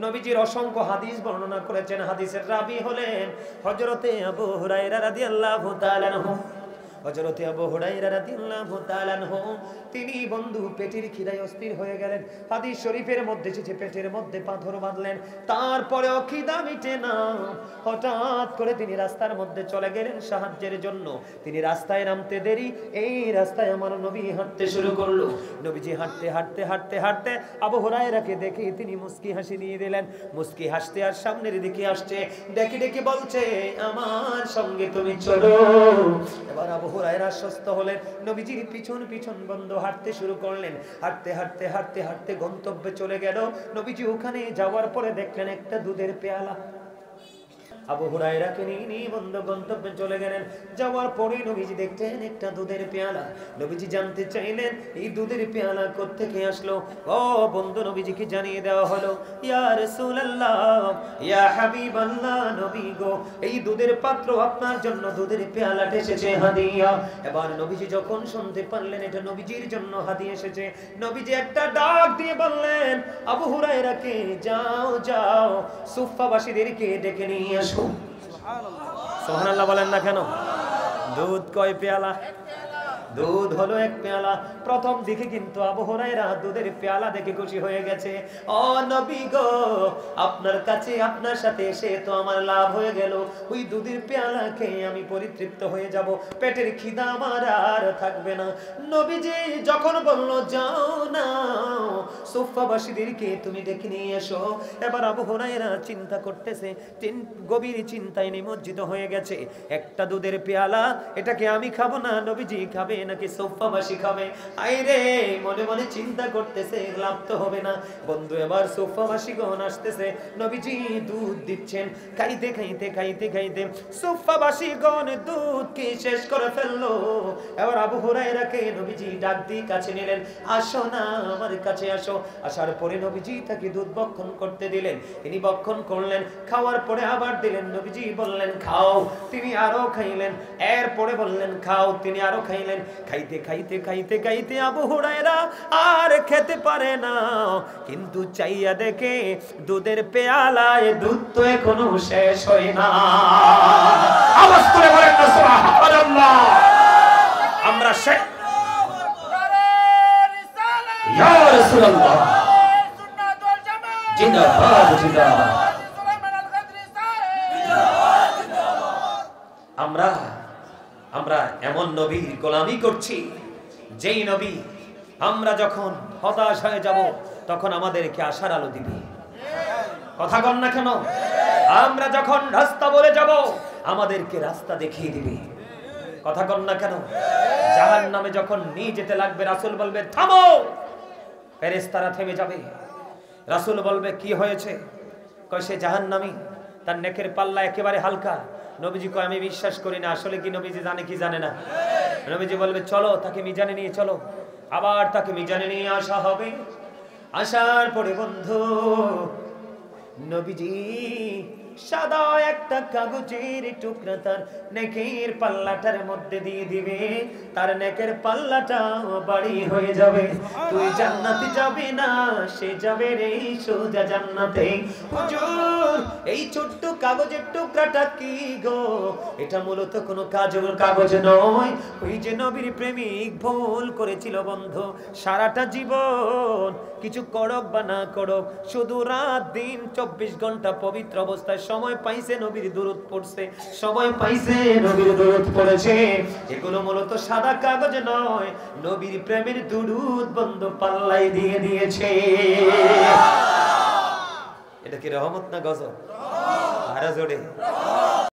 নবীজির অসংখ্য হাদিস বর্ণনা করেছেন। হাদিসের রাবী হলেন হযরতে আবু হুরায়রা রাদিয়াল্লাহু তাআলা আনহু। হযরতে আবু হুরায়রা রাদিয়াল্লাহু তাআলা আনহু তিনি বন্ধু পেটের খিদায় অস্থির হয়ে গেলেন। হাদিস শরীফের মধ্যে এসেছে পেটের মধ্যে পাথর বাঁধলেন, তারপরেও খিদা মিটে না। হঠাৎ করে তিনি রাস্তার মধ্যে চলে গেলেন সাহায্যের জন্য। তিনি রাস্তায় নামতে দেরি, এই রাস্তায় আমার নবী হাঁটতে শুরু করলো। নবীজি হাঁটতে হাঁটতে হাঁটতে হাঁটতে আবু হুরায়রাকে দেখে তিনি মুস্কি হাসি দিয়ে দিলেন। মুস্কি হাসতে আর সামনের দিকে আসছে, ডেকে ডেকে বলছে আমার সঙ্গে তুমি চলো। এবার আবু হুরায়রা আশ্বস্ত হলেন, নবীজির পিছন পিছন বন্ধ হাঁটতে শুরু করলেন। হাঁটতে হাঁটতে হাঁটতে হাঁটতে গন্তব্যে চলে গেল। নবীজি ওখানে যাওয়ার পরে দেখলেন একটা দুধের পেয়ালা। আবু হুরায়রাকে নিয়ে বন্ধু গন্তব্যে চলে গেলেন। যাওয়ার পরে নবীজি দেখতেন একটা দুধের পেয়ালা। নবীজি জানতে চাইলেন এই দুধের পেয়ালা কোত্থেকে আসলো। ও বন্ধু, নবীজিকে জানিয়ে দেওয়া হলো, ইয়া রাসূলুল্লাহ, ইয়া হাবিবাল্লাহ, নবী গো, এই দুধের পাত্র আপনার জন্য, দুধের পেয়ালাটা এসেছে হাদিয়া। এবার নবীজি যখন শুনতে পারলেন এটা নবীজির জন্য হাদিয়া এসেছে, নবীজি একটা ডাক দিয়ে বললেন আবু হুরায়রাকে, যাও যাও সুফফাবাসীদেরকে ডেকে নিয়ে আসো। সুবহানাল্লাহ বলেন না কেন? দুধ কয় পেয়ালা? দুধ হলো এক পেয়ালা। প্রথম দিকে কিন্তু আবু হুরায়রা দুধের পেয়ালা দেখে খুশি হয়ে গেছে। ও নবী গো, আপনার কাছে আপনার সাথে এসে তো আমার লাভ হয়ে গেল। ওই দুধের পেয়ালা খেয়ে আমি পরিতৃপ্ত হয়ে যাব, পেটের খিদা আমার আর থাকবে না। নবীজি যখন বলল যাও না সুফফাবাসীদেরকে তুমি ডেকে নিয়ে এসো, এবার আবু হুরায়রা চিন্তা করতেছে, গভীর চিন্তায় নিমজ্জিত হয়ে গেছে। একটা দুধের পেয়ালা, এটাকে আমি খাবো না, নবীজি খাবে নাকি সুফফাবাসী খাবে? আইরে মনে মনে চিন্তা করতেছে, লাভ তো হবে না। বন্ধু এবার সুফফাবাসীগণ আসতেছে, নবীজি দুধ দিচ্ছেন। খাইতে খাইতে খাইতে খাইতে সুফফাবাসীগণ দুধ কি শেষ করে ফেললো। এবার আবু হুরায়রাকে নবীজি ডাক দিয়ে কাছে নিলেন, আসো না আমার কাছে আসো। আসার পরে নবীজি তাকে দুধ বক্ষণ করতে দিলেন। তিনি বক্ষণ করলেন, খাওয়ার পরে আবার দিলেন। নবীজি বললেন খাও, তিনি আরো খাইলেন। এরপরে বললেন খাও, তিনি আরো খাইলেন। খাইতে খাইতে খাইতে খাইতে আবু হুরায়রা আর খেতে পারে না, কিন্তু চাইয়া দেখে দুধের পেয়ালায় দুধ তো এখনো শেষ হয় না। আওয়াজ করে বলেন না সুবহানাল্লাহ। আমরা শেষ ইয়া রাসূলুল্লাহ, জিন্দাবাদ জিন্দাবাদ। আমরা এমন নবীর গোলামি করছি, যেই নবী আমরা যখন হতাশ হয়ে যাব তখন আমাদেরকে আশার আলো দিবে। কথা বল না কেন? আমরা যখন রাস্তা বলে যাব আমাদেরকে রাস্তা দেখিয়ে দিবে। কথা বল না কেন? জাহান্নামে যখন নিয়ে যেতে লাগবে রাসূল বলবে থামো, ফেরেশতারা থেমে যাবে। রাসূল বলবে কি হয়েছে? কয় সে জাহান্নামী, তার নেকের পাল্লা একেবারে হালকা। নবীজি কয় আমি বিশ্বাস করি না। আসলে কি নবীজি জানে কি জানে না? নবীজি বলবে চলো তাকে মিজানে নিয়ে চলো। আবার তাকে মিজানে নিয়ে আসা হবে। আসার পরে বন্ধু নবীজি সাদা একটা কাগজের টুকরা তার নেকের পাল্লাটার মধ্যে দিয়ে দিবে। তার নেকের পাল্লাটা বাড়ি হয়ে যাবে। তুই জান্নাতে যাবি না, সে যাবে রে সোজা জান্নাতে। হুজুর এই ছোট্ট কাগজের টুকরাটা কি গো? এটা মূলত কোনো কাগজ নয়। ওই যে নবীর প্রেমিক ভুল করেছিল বন্ধু, সারাটা জীবন কিছু করক বা না করক, শুধু রাত দিন 24 ঘন্টা পবিত্র অবস্থায় সময় পাইছে নবীর দুরূদ পড়ছে, সময় পাইছে নবীর দুরূদ পড়েছে। এগুলো মূলত সাদা কাগজ নয়, নবীর প্রেমের দুরূদ বন্ধু পাল্লাই দিয়ে দিয়েছে। এটা কি রহমত না গজব? আরো জোরে